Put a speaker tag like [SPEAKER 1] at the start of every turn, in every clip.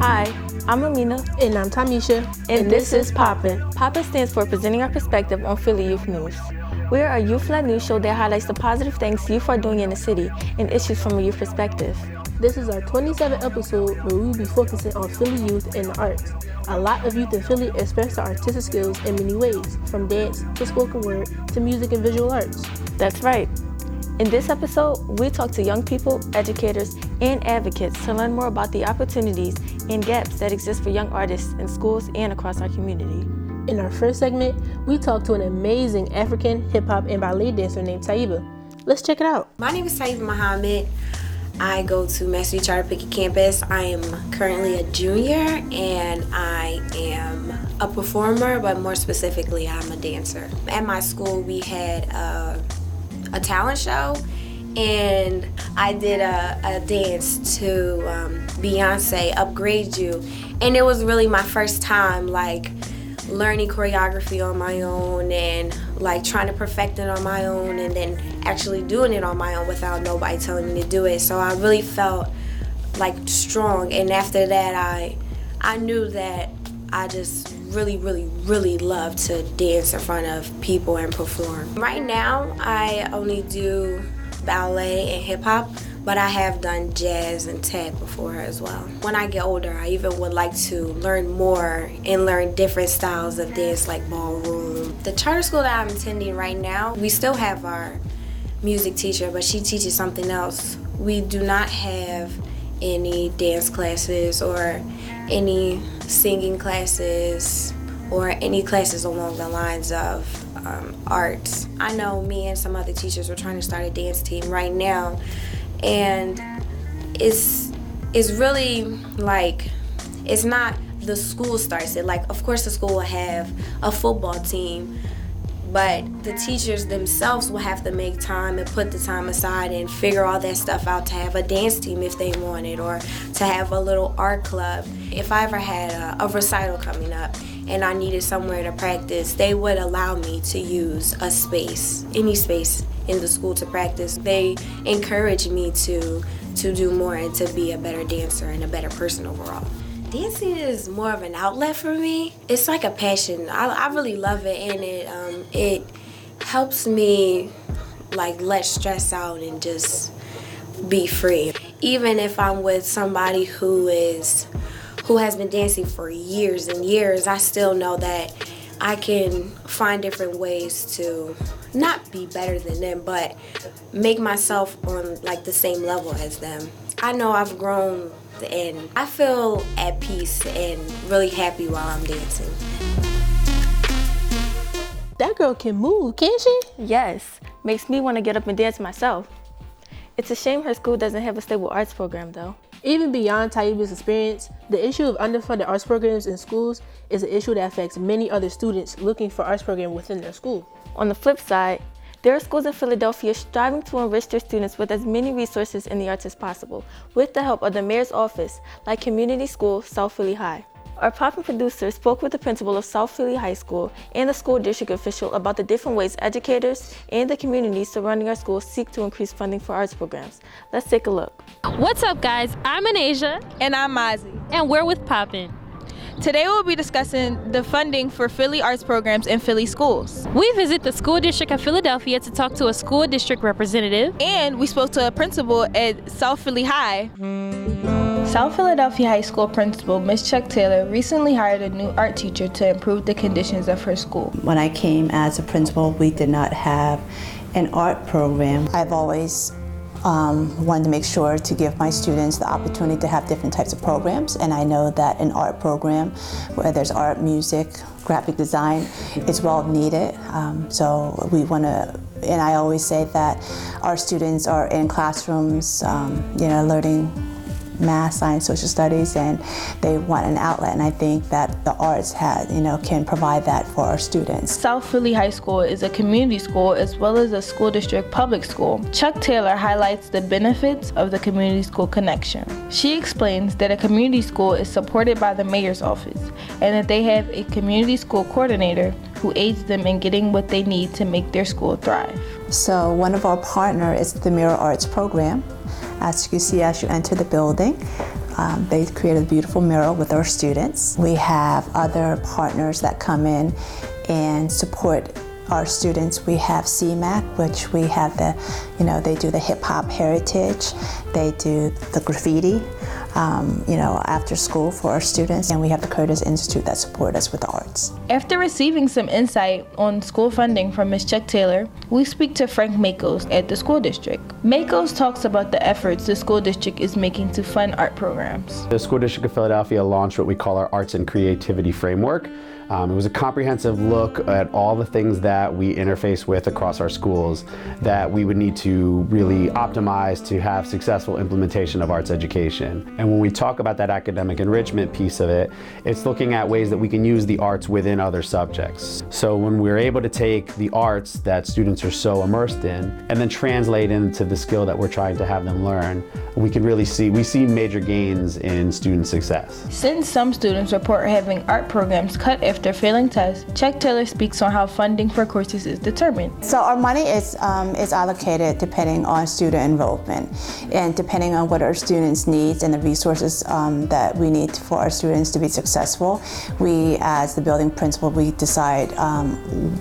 [SPEAKER 1] Hi, I'm Amina.
[SPEAKER 2] And I'm Tamisha.
[SPEAKER 1] And this is POPPYN. POPPYN stands for Presenting Our Perspective on Philly Youth News. We are a youth-led news show that highlights the positive things youth are doing in the city and issues from a youth perspective.
[SPEAKER 2] This is our 27th episode where we will be focusing on Philly youth and the arts. A lot of youth in Philly express their artistic skills in many ways, from dance to spoken word to music and visual arts.
[SPEAKER 1] That's right. In this episode, we talk to young people, educators, and advocates to learn more about the opportunities and gaps that exist for young artists in schools and across our community.
[SPEAKER 2] In our first segment, we talk to an amazing African hip-hop and ballet dancer named Taiba. Let's check it out.
[SPEAKER 3] My name is Sadie Muhammad. I go to Mastery Charter Pickett campus. I am currently a junior and I am a performer, but more specifically, I'm a dancer. At my school, we had a talent show and I did a dance to Beyonce, Upgrade You. And it was really my first time learning choreography on my own and trying to perfect it on my own and then actually doing it on my own without nobody telling me to do it. So I really felt strong, and after that I knew that I just really love to dance in front of people and perform. Right now I only do ballet and hip hop, but I have done jazz and tap before as well. When I get older, I even would like to learn more and learn different styles of dance like ballroom. The charter school that I'm attending right now, we still have our music teacher, but she teaches something else. We do not have any dance classes or any singing classes or any classes along the lines of arts. I know me and some other teachers were trying to start a dance team right now, and it's really it's not the school starts it. Of course the school will have a football team, but the teachers themselves will have to make time and put the time aside and figure all that stuff out to have a dance team if they want it, or to have a little art club. If I ever had a recital coming up and I needed somewhere to practice, they would allow me to use a space, any space in the school to practice. They encourage me to do more and to be a better dancer and a better person overall. Dancing is more of an outlet for me. It's like a passion. I really love it, and it helps me let stress out and just be free. Even if I'm with somebody who has been dancing for years and years, I still know that I can find different ways to not be better than them, but make myself on the same level as them. I know I've grown and I feel at peace and really happy while I'm dancing.
[SPEAKER 2] That girl can move, can't she?
[SPEAKER 1] Yes, makes me want to get up and dance myself. It's a shame her school doesn't have a stable arts program though.
[SPEAKER 2] Even beyond Taiba's experience, the issue of underfunded arts programs in schools is an issue that affects many other students looking for arts programs within their school.
[SPEAKER 1] On the flip side, there are schools in Philadelphia striving to enrich their students with as many resources in the arts as possible, with the help of the mayor's office, like Community School South Philly High. Our POPPYN producer spoke with the principal of South Philly High School and the school district official about the different ways educators and the community surrounding our schools seek to increase funding for arts programs. Let's take a look.
[SPEAKER 4] What's up, guys? I'm Anasia.
[SPEAKER 5] And I'm Mozzie.
[SPEAKER 4] And we're with POPPYN.
[SPEAKER 5] Today we'll be discussing the funding for Philly arts programs in Philly schools.
[SPEAKER 4] We visit the school district of Philadelphia to talk to a school district representative.
[SPEAKER 5] And we spoke to a principal at South Philly High. South Philadelphia High School principal Ms. Chuck Taylor recently hired a new art teacher to improve the conditions of her school.
[SPEAKER 6] When I came as a principal, we did not have an art program. I've always wanted to make sure to give my students the opportunity to have different types of programs, and I know that an art program where there's art, music, graphic design is well needed. So we want to, and I always say that our students are in classrooms, learning math, science, social studies, and they want an outlet, and I think that the arts can provide that for our students.
[SPEAKER 5] South Philly High School is a community school as well as a school district public school. Chuck Taylor highlights the benefits of the community school connection. She explains that a community school is supported by the mayor's office and that they have a community school coordinator who aids them in getting what they need to make their school thrive.
[SPEAKER 6] So one of our partners is the Mirror Arts program. As you can see as you enter the building, they created a beautiful mural with our students. We have other partners that come in and support our students. We have CMAC, which we have they do the hip hop heritage, they do the graffiti, after school for our students, and we have the Curtis Institute that support us with the arts.
[SPEAKER 5] After receiving some insight on school funding from Ms. Chuck Taylor, we speak to Frank Makos at the school district. Makos talks about the efforts the school district is making to fund art programs.
[SPEAKER 7] The School District of Philadelphia launched what we call our Arts and Creativity Framework. It was a comprehensive look at all the things that we interface with across our schools that we would need to really optimize to have successful implementation of arts education. And when we talk about that academic enrichment piece of it, it's looking at ways that we can use the arts within other subjects. So when we're able to take the arts that students are so immersed in and then translate into the skill that we're trying to have them learn, we see major gains in student success.
[SPEAKER 5] Since some students report having art programs cut after failing tests, Chuck Taylor speaks on how funding for courses is determined.
[SPEAKER 6] So our money is allocated depending on student enrollment and depending on what our students' needs and the resources that we need for our students to be successful. We, as the building principal, we decide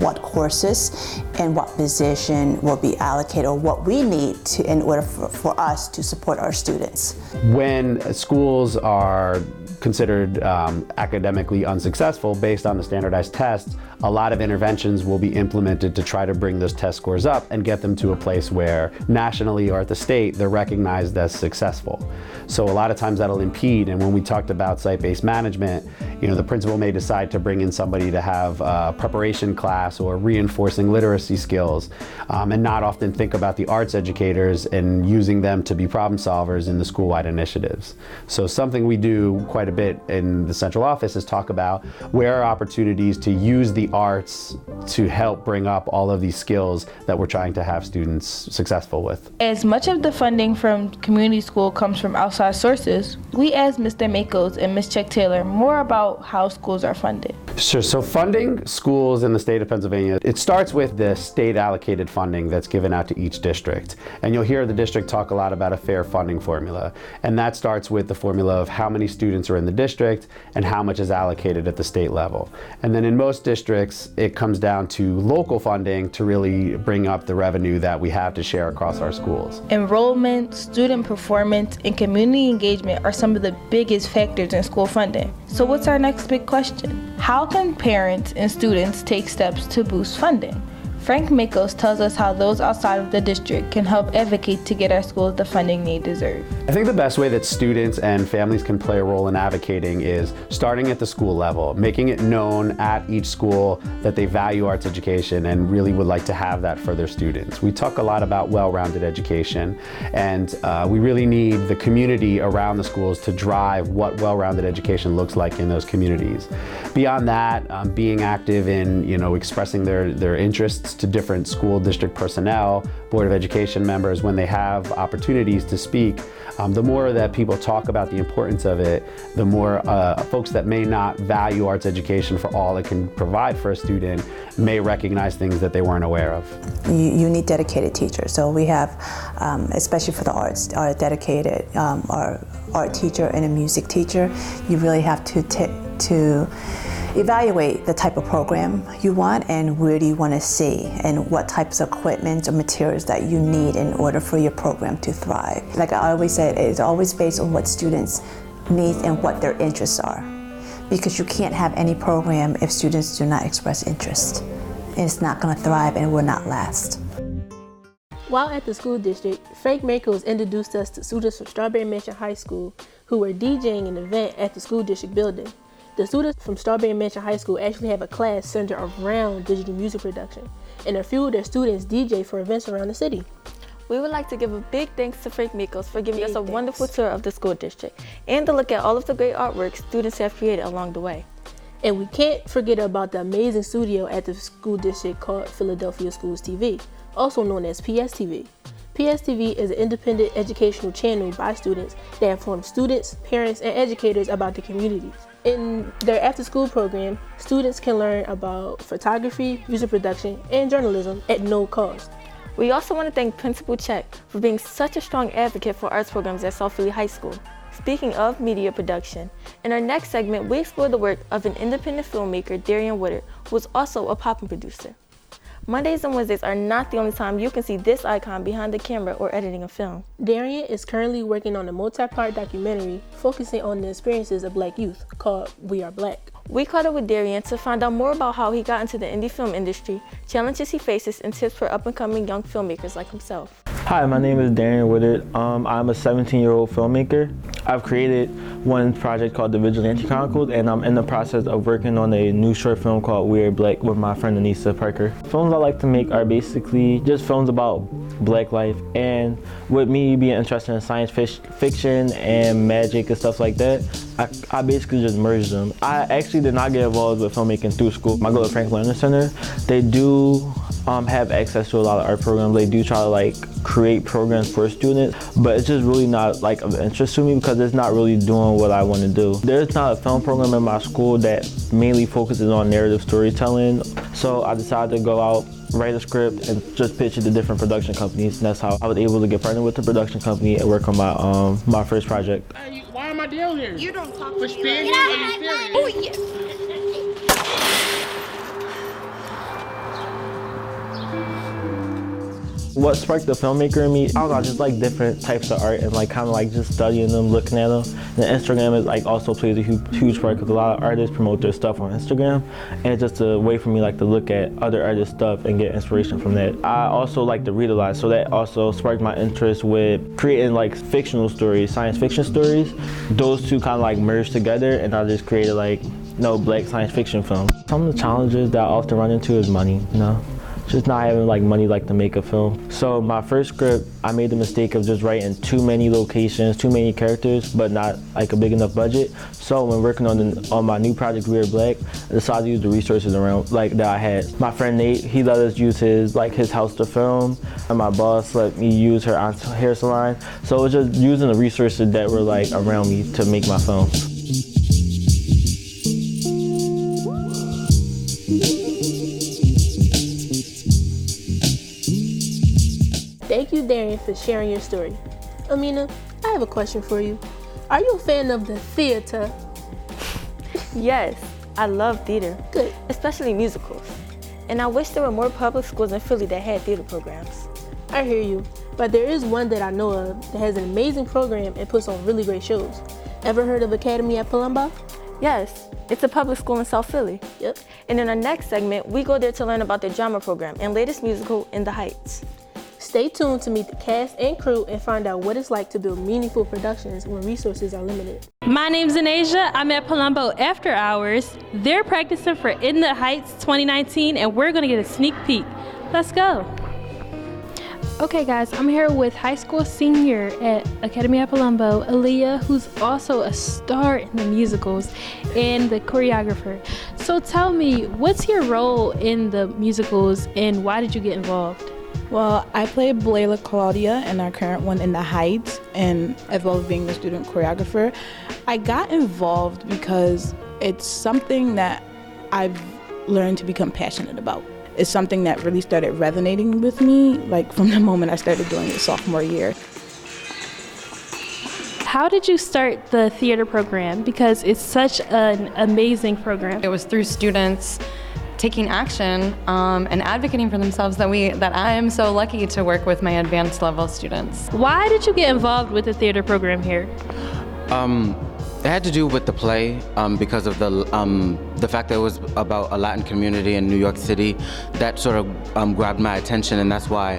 [SPEAKER 6] what courses and what position will be allocated or what we need in order for us to support our students.
[SPEAKER 7] When schools are considered academically unsuccessful based on the standardized tests, a lot of interventions will be implemented to try to bring those test scores up and get them to a place where nationally or at the state they're recognized as successful. So a lot of times that'll impede, and when we talked about site-based management, the principal may decide to bring in somebody to have a preparation class or reinforcing literacy skills and not often think about the arts educators and using them to be problem solvers in the school-wide initiatives. So something we do quite a bit in the central office is talk about where are opportunities to use the arts to help bring up all of these skills that we're trying to have students successful with.
[SPEAKER 5] As much of the funding from community school comes from outside sources, we asked Mr. Makos and Ms. Chuck Taylor more about how schools are funded.
[SPEAKER 7] Sure, so funding schools in the state of Pennsylvania, it starts with the state allocated funding that's given out to each district. And you'll hear the district talk a lot about a fair funding formula. And that starts with the formula of how many students are in the district and how much is allocated at the state level. And then in most districts, it comes down to local funding to really bring up the revenue that we have to share across our schools.
[SPEAKER 5] Enrollment, student performance, and community engagement are some of the biggest factors in school funding. So what's our next big question? How can parents and students take steps to boost funding? Frank Makos tells us how those outside of the district can help advocate to get our schools the funding they deserve.
[SPEAKER 7] I think the best way that students and families can play a role in advocating is starting at the school level, making it known at each school that they value arts education and really would like to have that for their students. We talk a lot about well-rounded education, and we really need the community around the schools to drive what well-rounded education looks like in those communities. Beyond that, being active in expressing their interests to different school district personnel, Board of Education members, when they have opportunities to speak. The more that people talk about the importance of it, the more folks that may not value arts education for all it can provide for a student may recognize things that they weren't aware of.
[SPEAKER 6] You need dedicated teachers. So we have, especially for the arts, our dedicated our art teacher and a music teacher. You really have to evaluate the type of program you want and where do you want to see and what types of equipment or materials that you need in order for your program to thrive. Like I always say, it's always based on what students need and what their interests are. Because you can't have any program if students do not express interest. It's not going to thrive and it will not last.
[SPEAKER 2] While at the school district, Frank Makos introduced us to students from Strawberry Mansion High School who were DJing an event at the school district building. The students from Strawberry Mansion High School actually have a class centered around digital music production, and a few of their students DJ for events around the city.
[SPEAKER 1] We would like to give a big thanks to Frank Makos for giving us a wonderful tour of the school district and to look at all of the great artwork students have created along the way.
[SPEAKER 2] And we can't forget about the amazing studio at the school district called Philadelphia Schools TV, also known as PSTV. PSTV is an independent educational channel by students that informs students, parents, and educators about the communities. In their after-school program, students can learn about photography, music production, and journalism at no cost.
[SPEAKER 1] We also want to thank Principal Check for being such a strong advocate for arts programs at South Philly High School. Speaking of media production, in our next segment, we explore the work of an independent filmmaker, Darian Woodard, who is also a POPPYN producer. Mondays and Wednesdays are not the only time you can see this icon behind the camera or editing a film.
[SPEAKER 2] Darian is currently working on a multi-part documentary focusing on the experiences of Black youth called We Are Black.
[SPEAKER 1] We caught up with Darian to find out more about how he got into the indie film industry, challenges he faces, and tips for up-and-coming young filmmakers like himself.
[SPEAKER 8] Hi, my name is Darian Woodard. I'm a 17-year-old filmmaker. I've created one project called The Vigilante Chronicles, and I'm in the process of working on a new short film called We Are Black with my friend Anissa Parker. Films I like to make are basically just films about Black life, and with me being interested in science fiction and magic and stuff like that, I basically just merged them. I actually did not get involved with filmmaking through school. I go to Franklin Learning Center. They do have access to a lot of art programs. They do try to like create programs for students, but it's just really not like of interest to me because it's not really doing what I want to do. There's not a film program in my school that mainly focuses on narrative storytelling, so I decided to go out, write a script, and just pitch it to different production companies, and that's how I was able to get partnered with the production company and work on my first project.
[SPEAKER 9] Hey, why am I down here?
[SPEAKER 10] You don't talk
[SPEAKER 9] for
[SPEAKER 10] to me
[SPEAKER 9] spin?
[SPEAKER 10] like that. Oh, yeah.
[SPEAKER 8] What sparked the filmmaker in me, I don't know, just like different types of art and like kind of like just studying them, looking at them. And Instagram is like also plays a huge part because a lot of artists promote their stuff on Instagram, and it's just a way for me like to look at other artists' stuff and get inspiration from that. I also like to read a lot, so that also sparked my interest with creating like fictional stories, science fiction stories. Those two kind of like merged together, and I just created like Black science fiction film. Some of the challenges that I often run into is money, just not having like money like to make a film. So my first script, I made the mistake of just writing too many locations, too many characters, but not like a big enough budget. So when working on my new project, We Are Black, I decided to use the resources around like that I had. My friend Nate, he let us use his house to film, and my boss let me use her hair salon. So it was just using the resources that were like around me to make my film.
[SPEAKER 2] Thank you, Darian, for sharing your story. Amina, I have a question for you. Are you a fan of the theater?
[SPEAKER 1] Yes, I love theater.
[SPEAKER 2] Good.
[SPEAKER 1] Especially musicals. And I wish there were more public schools in Philly that had theater programs.
[SPEAKER 2] I hear you, but there is one that I know of that has an amazing program and puts on really great shows. Ever heard of Academy at Palumbo?
[SPEAKER 1] Yes, it's a public school in South Philly.
[SPEAKER 2] Yep.
[SPEAKER 1] And in our next segment, we go there to learn about their drama program and latest musical, In the Heights.
[SPEAKER 2] Stay tuned to meet the cast and crew and find out what it's like to build meaningful productions when resources are limited.
[SPEAKER 4] My name's Anasia. I'm at Palumbo After Hours. They're practicing for In the Heights 2019, and we're gonna get a sneak peek. Let's go. Okay guys, I'm here with high school senior at Academy at Palumbo, Aaliyah, who's also a star in the musicals and the choreographer. So tell me, what's your role in the musicals and why did you get involved?
[SPEAKER 11] Well, I play Blayla Claudia in our current one, In the Heights, and as well as being the student choreographer. I got involved because it's something that I've learned to become passionate about. It's something that really started resonating with me, like from the moment I started doing it sophomore year.
[SPEAKER 4] How did you start the theater program? Because it's such an amazing program.
[SPEAKER 12] It was through students taking action and advocating for themselves that I am so lucky to work with my advanced level students.
[SPEAKER 4] Why did you get involved with the theater program here?
[SPEAKER 13] It had to do with the play because of the fact that it was about a Latin community in New York City. That sort of grabbed my attention, and that's why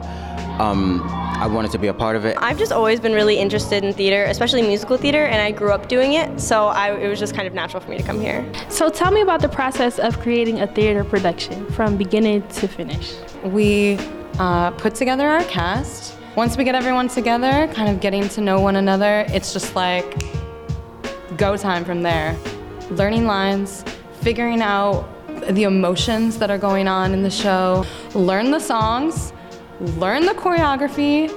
[SPEAKER 13] I wanted to be a part of it.
[SPEAKER 14] I've just always been really interested in theater, especially musical theater, and I grew up doing it, so it was just kind of natural for me to come here.
[SPEAKER 4] So tell me about the process of creating a theater production from beginning to finish.
[SPEAKER 12] We put together our cast. Once we get everyone together, kind of getting to know one another, it's just like go time from there. Learning lines, figuring out the emotions that are going on in the show, learn the songs, learn the choreography,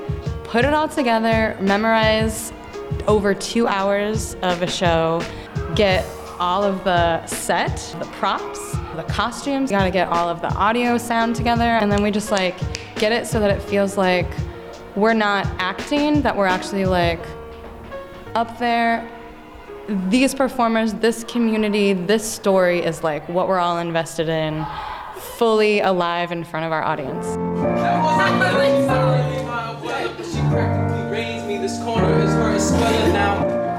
[SPEAKER 12] put it all together, memorize over 2 hours of a show, get all of the set, the props, the costumes, we gotta get all of the audio sound together, and then we just like get it so that it feels like we're not acting, that we're actually like up there. These performers, this community, this story is like what we're all invested in, fully alive in front of our audience.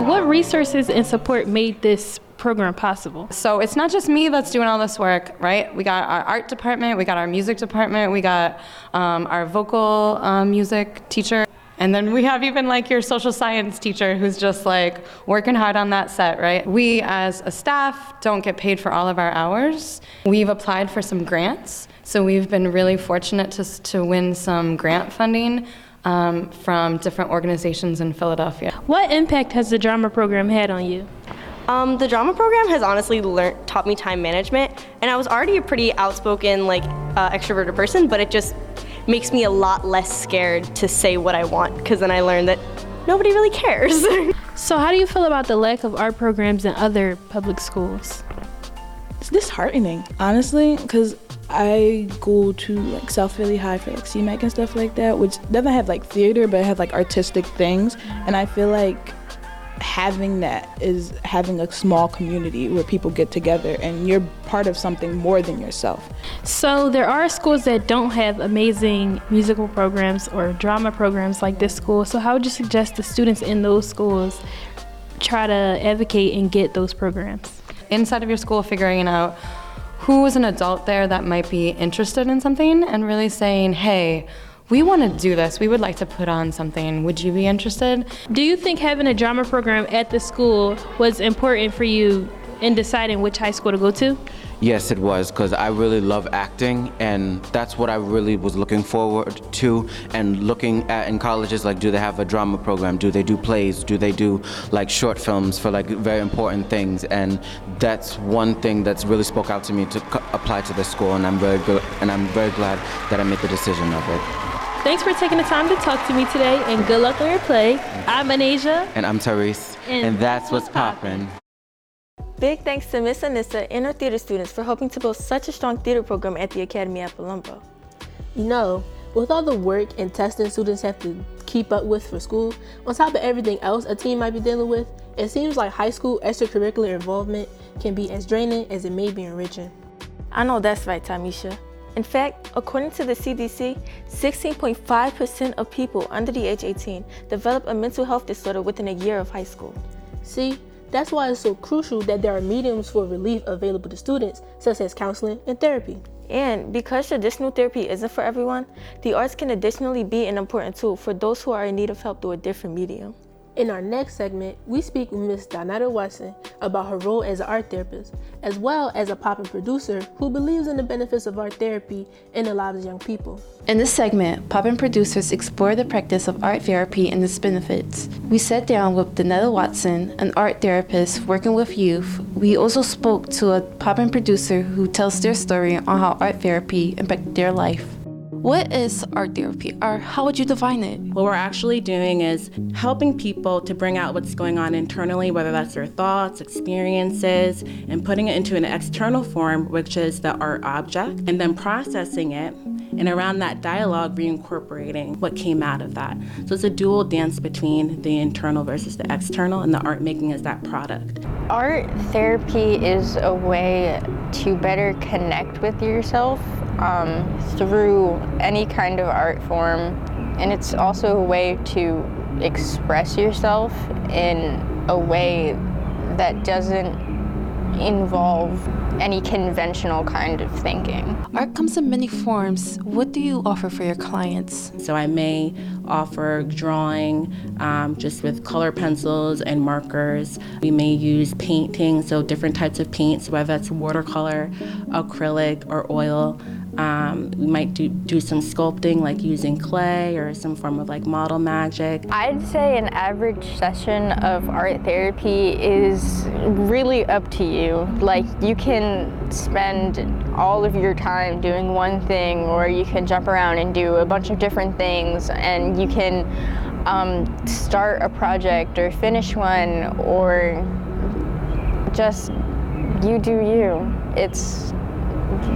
[SPEAKER 4] What resources and support made this program possible?
[SPEAKER 12] So it's not just me that's doing all this work, right? We got our art department, we got our music department, we got our vocal music teacher. And then we have even like your social science teacher who's just like working hard on that set, right? We as a staff don't get paid for all of our hours. We've applied for some grants. So we've been really fortunate to win some grant funding from different organizations in Philadelphia.
[SPEAKER 4] What impact has the drama program had on you?
[SPEAKER 14] The drama program has honestly taught me time management, and I was already a pretty outspoken, extroverted person, but it just makes me a lot less scared to say what I want, because then I learned that nobody really cares.
[SPEAKER 4] So how do you feel about the lack of art programs in other public schools?
[SPEAKER 11] It's disheartening, honestly, because I go to like South Philly High for like CMAC and stuff like that, which doesn't have like theater, but it has like artistic things, and I feel like having that is having a small community where people get together and you're part of something more than yourself.
[SPEAKER 4] So there are schools that don't have amazing musical programs or drama programs like this school. So how would you suggest the students in those schools try to advocate and get those programs?
[SPEAKER 12] Inside of your school, figuring out who is an adult there that might be interested in something and really saying, hey, we want to do this. We would like to put on something. Would you be interested?
[SPEAKER 4] Do you think having a drama program at the school was important for you in deciding which high school to go to?
[SPEAKER 13] Yes, it was, because I really love acting, and that's what I really was looking forward to, and looking at in colleges, like, do they have a drama program? Do they do plays? Do they do like short films for like very important things? And that's one thing that's really spoke out to me to apply to this school, and I'm very glad that I made the decision of it.
[SPEAKER 4] Thanks for taking the time to talk to me today, and good luck on your play. I'm Anasia.
[SPEAKER 13] And I'm Therese, and that's what's poppin'.
[SPEAKER 1] Big thanks to Miss Anissa and her theater students for helping to build such a strong theater program at the Academy at Palumbo.
[SPEAKER 2] You know, with all the work and testing students have to keep up with for school, on top of everything else a teen might be dealing with, it seems like high school extracurricular involvement can be as draining as it may be enriching.
[SPEAKER 1] I know that's right, Tamisha. In fact, according to the CDC, 16.5% of people under the age 18 develop a mental health disorder within a year of high school.
[SPEAKER 2] See, that's why it's so crucial that there are mediums for relief available to students, such as counseling and therapy.
[SPEAKER 1] And because traditional therapy isn't for everyone, the arts can additionally be an important tool for those who are in need of help through a different medium.
[SPEAKER 2] In our next segment, we speak with Ms. Donetta Watson about her role as an art therapist, as well as a POPPYN producer who believes in the benefits of art therapy in the lives of young people.
[SPEAKER 9] In this segment, POPPYN producers explore the practice of art therapy and its benefits. We sat down with Donetta Watson, an art therapist working with youth. We also spoke to a POPPYN producer who tells their story on how art therapy impacted their life. What is art therapy, or how would you define it?
[SPEAKER 10] What we're actually doing is helping people to bring out what's going on internally, whether that's their thoughts, experiences, and putting it into an external form, which is the art object, and then processing it, and around that dialogue, reincorporating what came out of that. So it's a dual dance between the internal versus the external, and the art making is that product.
[SPEAKER 15] Art therapy is a way to better connect with yourself through any kind of art form, and it's also a way to express yourself in a way that doesn't involve any conventional kind of thinking.
[SPEAKER 9] Art comes in many forms. What do you offer for your clients?
[SPEAKER 10] So I may offer drawing just with color pencils and markers. We may use painting, so different types of paints, whether that's watercolor, acrylic, or oil. We might do some sculpting, like using clay or some form of like model magic.
[SPEAKER 15] I'd say an average session of art therapy is really up to you. Like, you can spend all of your time doing one thing, or you can jump around and do a bunch of different things, and you can start a project or finish one, or just you do you. It's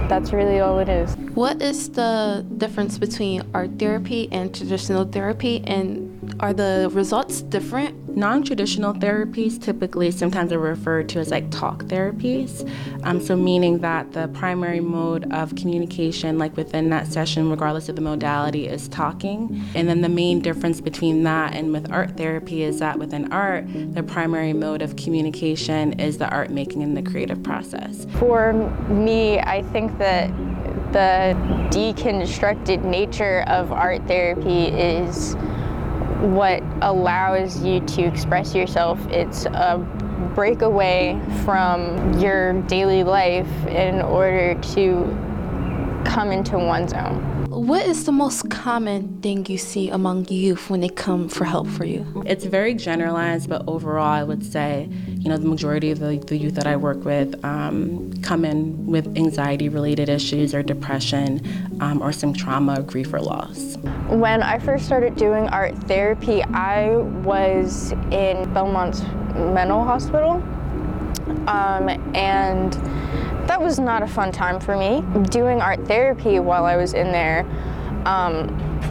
[SPEAKER 15] that's really all it is.
[SPEAKER 9] What is the difference between art therapy and traditional therapy, and are the results different?
[SPEAKER 10] Non-traditional therapies typically sometimes are referred to as like talk therapies, so meaning that the primary mode of communication, like within that session, regardless of the modality, is talking. And then the main difference between that and with art therapy is that within art, the primary mode of communication is the art making and the creative process.
[SPEAKER 15] For me, I think that the deconstructed nature of art therapy is what allows you to express yourself. It's a breakaway from your daily life in order to come into one's own.
[SPEAKER 9] What is the most common thing you see among youth when they come for help for you?
[SPEAKER 10] It's very generalized, but overall I would say, the majority of the youth that I work with come in with anxiety-related issues or depression or some trauma or grief or loss.
[SPEAKER 15] When I first started doing art therapy, I was in Belmont's mental hospital, and that was not a fun time for me. Doing art therapy while I was in there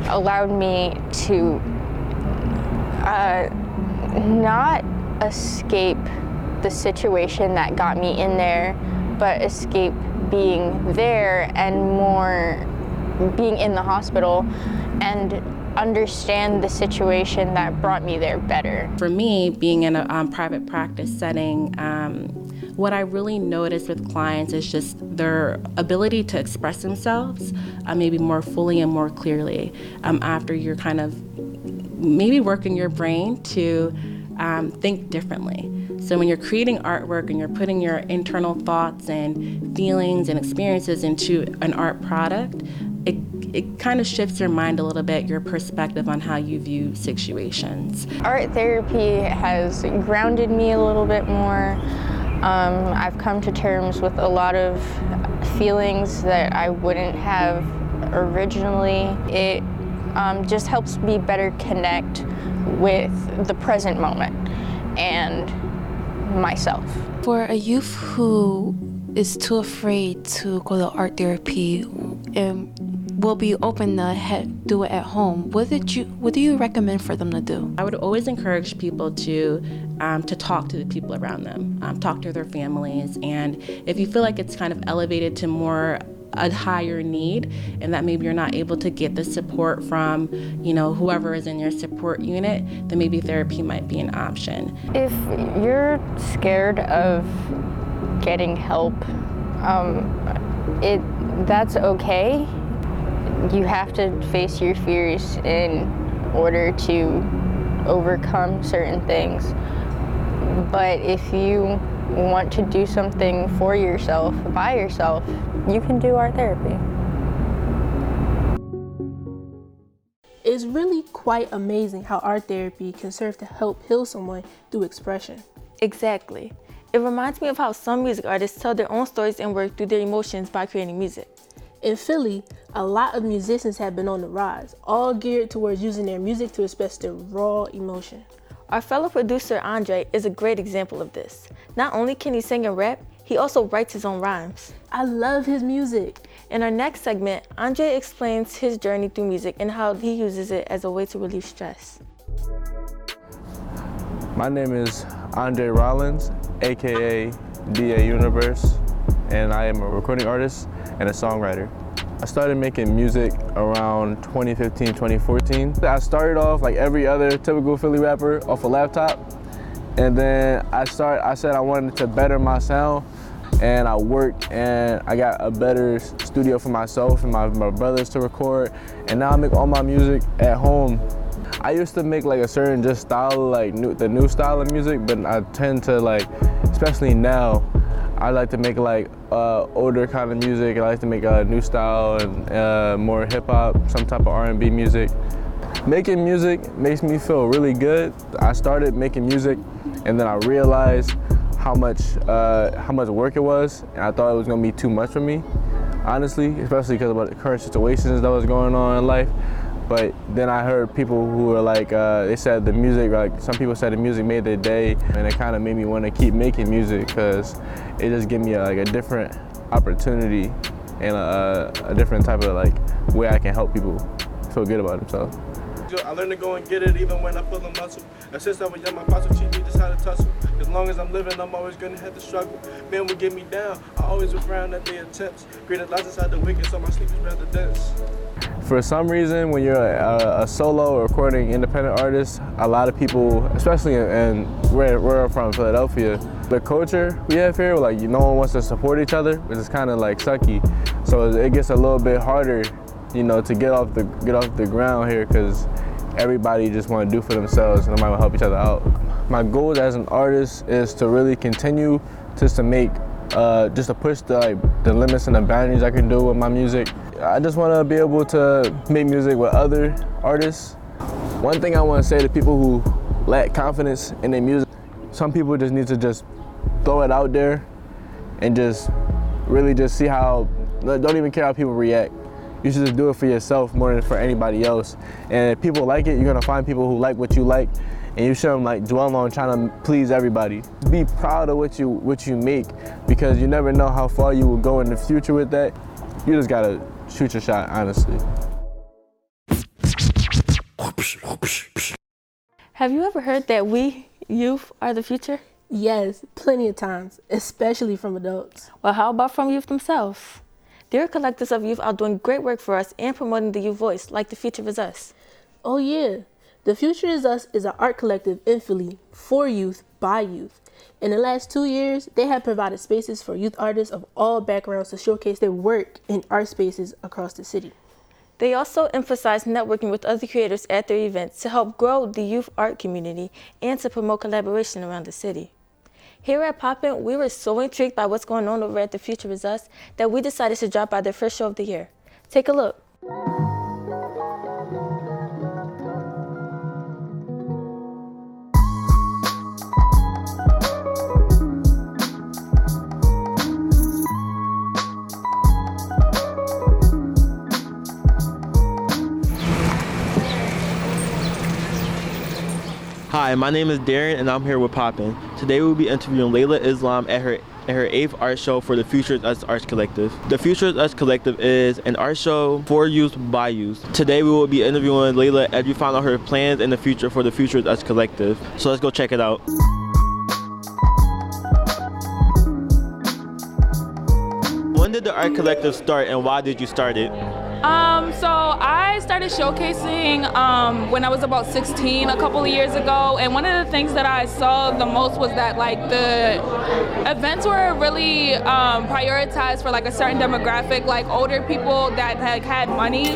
[SPEAKER 15] allowed me to not escape the situation that got me in there, but escape being there and more being in the hospital and understand the situation that brought me there better.
[SPEAKER 10] For me, being in a private practice setting, what I really notice with clients is just their ability to express themselves maybe more fully and more clearly after you're kind of maybe working your brain to think differently. So when you're creating artwork and you're putting your internal thoughts and feelings and experiences into an art product, it kind of shifts your mind a little bit, your perspective on how you view situations.
[SPEAKER 15] Art therapy has grounded me a little bit more. I've come to terms with a lot of feelings that I wouldn't have originally. It just helps me better connect with the present moment and myself.
[SPEAKER 9] For a youth who is too afraid to go to art therapy and will be open to do it at home, what do you recommend for them to do?
[SPEAKER 10] I would always encourage people to talk to the people around them, talk to their families, and if you feel like it's kind of elevated to more a higher need and that maybe you're not able to get the support from whoever is in your support unit, then maybe therapy might be an option.
[SPEAKER 15] If you're scared of getting help, that's okay. You have to face your fears in order to overcome certain things. But if you want to do something for yourself, by yourself, you can do art therapy.
[SPEAKER 2] It's really quite amazing how art therapy can serve to help heal someone through expression.
[SPEAKER 1] Exactly. It reminds me of how some music artists tell their own stories and work through their emotions by creating music.
[SPEAKER 2] In Philly, a lot of musicians have been on the rise, all geared towards using their music to express their raw emotion.
[SPEAKER 1] Our fellow producer, Andre, is a great example of this. Not only can he sing and rap, he also writes his own rhymes.
[SPEAKER 2] I love his music.
[SPEAKER 1] In our next segment, Andre explains his journey through music and how he uses it as a way to relieve stress.
[SPEAKER 16] My name is Andre Rollins, aka DA Universe, and I am a recording artist and a songwriter. I started making music around 2015, 2014. I started off like every other typical Philly rapper off a laptop, and then I said I wanted to better my sound, and I worked and I got a better studio for myself and my brothers to record, and now I make all my music at home. I used to make like a certain just style, like the new style of music, but I tend to especially now, I like to make like older kind of music. I like to make a new style and more hip hop, some type of R&B music. Making music makes me feel really good. I started making music and then I realized how much work it was, and I thought it was gonna be too much for me, honestly, especially because of the current situations that was going on in life. But then I heard people who were like, they said the music, some people said the music made their day, and it kind of made me want to keep making music because it just gave me a different opportunity and a different type of like way I can help people feel good about themselves.
[SPEAKER 17] I learned to go and get it even when I feel a muscle. Since I was young, my pops would teach me just how to tussle. As long as I'm living, I'm always gonna have to struggle. Men would get me down, I always was frown at their attempts. Created lots inside the wicked, so my sleep is rather dense.
[SPEAKER 16] For some reason, when you're a solo or recording independent artist, a lot of people, especially in where I'm from, Philadelphia, the culture we have here, like no one wants to support each other, which is kind of like sucky. So it gets a little bit harder, you know, to get off the ground here because everybody just want to do for themselves and nobody will help each other out. My goals as an artist is to really continue just to make, just to push the limits and the boundaries I can do with my music. I just want to be able to make music with other artists. One thing I want to say to people who lack confidence in their music, some people just need to just throw it out there and just really just see how, don't even care how people react. You should just do it for yourself more than for anybody else. And if people like it, you're gonna find people who like what you like, and you shouldn't like dwell on trying to please everybody. Be proud of what you make, because you never know how far you will go in the future with that. You just gotta shoot your shot, honestly.
[SPEAKER 1] Have you ever heard that we, youth, are the future?
[SPEAKER 2] Yes, plenty of times, especially from adults.
[SPEAKER 1] Well, how about from youth themselves? There are collectives of youth out doing great work for us and promoting the youth voice, like The Future Is Us.
[SPEAKER 2] Oh yeah, The Future Is Us is an art collective in Philly for youth, by youth. In the last 2 years, they have provided spaces for youth artists of all backgrounds to showcase their work in art spaces across the city.
[SPEAKER 1] They also emphasize networking with other creators at their events to help grow the youth art community and to promote collaboration around the city. Here at POPPYN, we were so intrigued by what's going on over at The Future Is Us that we decided to drop by their first show of the year. Take a look.
[SPEAKER 8] Hi, my name is Darren and I'm here with POPPYN. Today we'll be interviewing Layla Islam at her 8th art show for the Future Is Us Arts Collective. The Future Is Us Collective is an art show for youth, by youth. Today we will be interviewing Layla as we find out her plans in the future for the Future Is Us Collective. So let's go check it out. When did the art collective start and why did you start it?
[SPEAKER 18] So I started showcasing when I was about 16 a couple of years ago, and one of the things that I saw the most was that like the events were really prioritized for like a certain demographic, like older people that had money.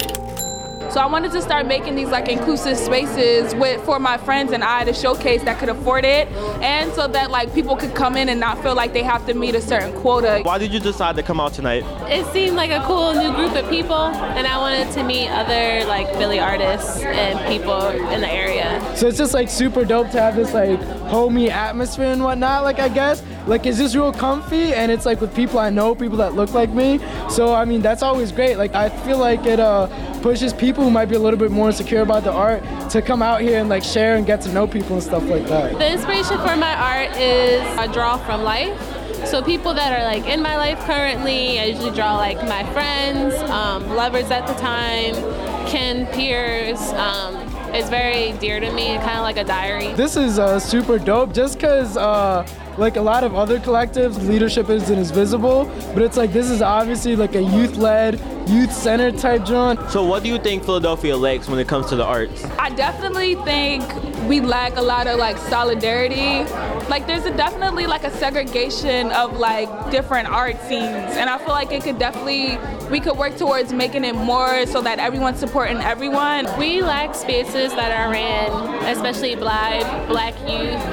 [SPEAKER 18] So I wanted to start making these like inclusive spaces for my friends and I to showcase that could afford it, and so that like people could come in and not feel like they have to meet a certain quota.
[SPEAKER 8] Why did you decide to come out tonight?
[SPEAKER 19] It seemed like a cool new group of people, and I wanted to meet other like Philly artists and people in the area.
[SPEAKER 20] So it's just like super dope to have this like homey atmosphere and whatnot, like I guess. Like it's just real comfy, and it's like with people I know, people that look like me. So I mean, that's always great. Like I feel like it pushes people who might be a little bit more insecure about the art to come out here and like share and get to know people and stuff like that.
[SPEAKER 19] The inspiration for my art is a draw from life. So people that are like in my life currently, I usually draw like my friends, lovers at the time, kin, peers. It's very dear to me, kind of like a diary.
[SPEAKER 20] This is super dope just because like a lot of other collectives, leadership isn't as visible, but it's like this is obviously like a youth-led, youth-centered type joint.
[SPEAKER 8] So what do you think Philadelphia lacks when it comes to the arts?
[SPEAKER 18] I definitely think we lack a lot of like solidarity. Like there's definitely like a segregation of like different art scenes, and I feel like it could definitely, we could work towards making it more so that everyone's supporting everyone.
[SPEAKER 19] We lack spaces that are ran, especially black youth,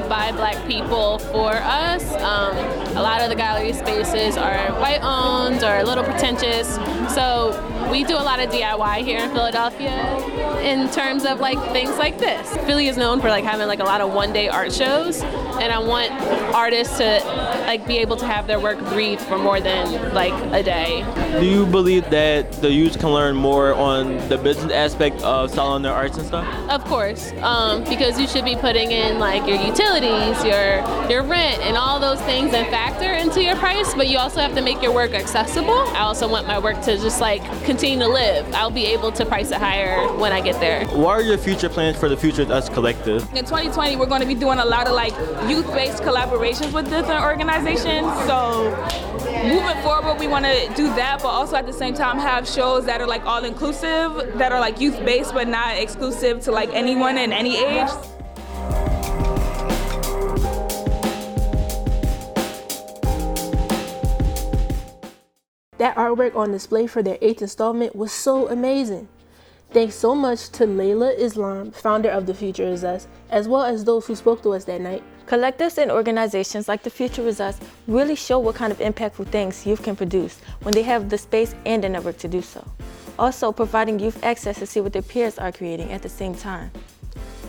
[SPEAKER 19] by black people for us. A lot of the gallery spaces are white owned or a little pretentious. So We do a lot of DIY here in Philadelphia in terms of like things like this. Philly is known for like having like a lot of one-day art shows, and I want artists to like be able to have their work breathe for more than like a day.
[SPEAKER 8] Do you believe that the youth can learn more on the business aspect of selling their arts and stuff?
[SPEAKER 19] Of course, because you should be putting in like your utilities, your rent, and all those things and factor into your price, but you also have to make your work accessible. I also want my work to just like continue to live. I'll be able to price it higher when I get there.
[SPEAKER 8] What are your future plans for the Future of Us Collective?
[SPEAKER 18] In 2020, we're going to be doing a lot of like youth-based collaborations with different organizations. So moving forward, we want to do that, but also at the same time have shows that are like all-inclusive, that are like youth-based but not exclusive to like anyone in any age.
[SPEAKER 2] That artwork on display for their 8th installment was so amazing. Thanks so much to Layla Islam, founder of The Future Is Us, as well as those who spoke to us that night.
[SPEAKER 1] Collectives and organizations like The Future Is Us really show what kind of impactful things youth can produce when they have the space and the network to do so. Also, providing youth access to see what their peers are creating at the same time.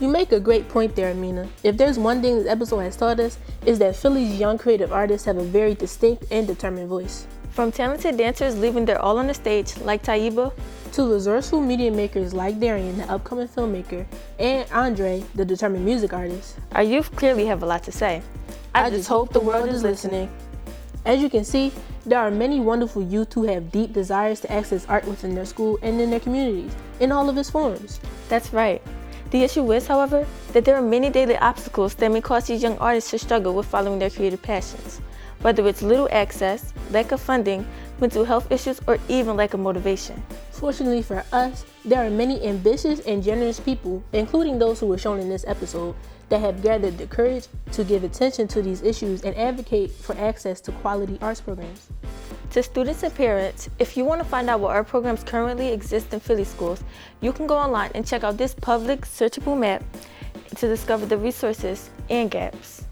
[SPEAKER 2] You make a great point there, Amina. If there's one thing this episode has taught us, is that Philly's young creative artists have a very distinct and determined voice.
[SPEAKER 1] From talented dancers leaving their all on the stage, like Taiba,
[SPEAKER 2] to resourceful media makers like Darian, the upcoming filmmaker, and Andre, the determined music artist.
[SPEAKER 1] Our youth clearly have a lot to say.
[SPEAKER 2] I just hope the world is listening. As you can see, there are many wonderful youth who have deep desires to access art within their school and in their communities, in all of its forms.
[SPEAKER 1] That's right. The issue is, however, that there are many daily obstacles that may cause these young artists to struggle with following their creative passions. Whether it's little access, lack of funding, mental health issues, or even lack of motivation.
[SPEAKER 2] Fortunately for us, there are many ambitious and generous people, including those who were shown in this episode, that have gathered the courage to give attention to these issues and advocate for access to quality arts programs.
[SPEAKER 1] To students and parents, if you want to find out what art programs currently exist in Philly schools, you can go online and check out this public searchable map to discover the resources and gaps.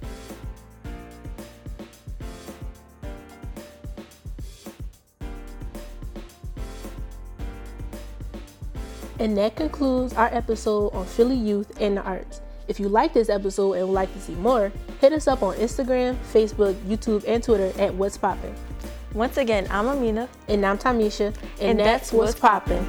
[SPEAKER 2] And that concludes our episode on Philly youth and the arts. If you like this episode and would like to see more, hit us up on Instagram, Facebook, YouTube, and Twitter at What's Poppin'.
[SPEAKER 1] Once again, I'm Amina.
[SPEAKER 2] And I'm Tamisha.
[SPEAKER 1] And that's What's Poppin'.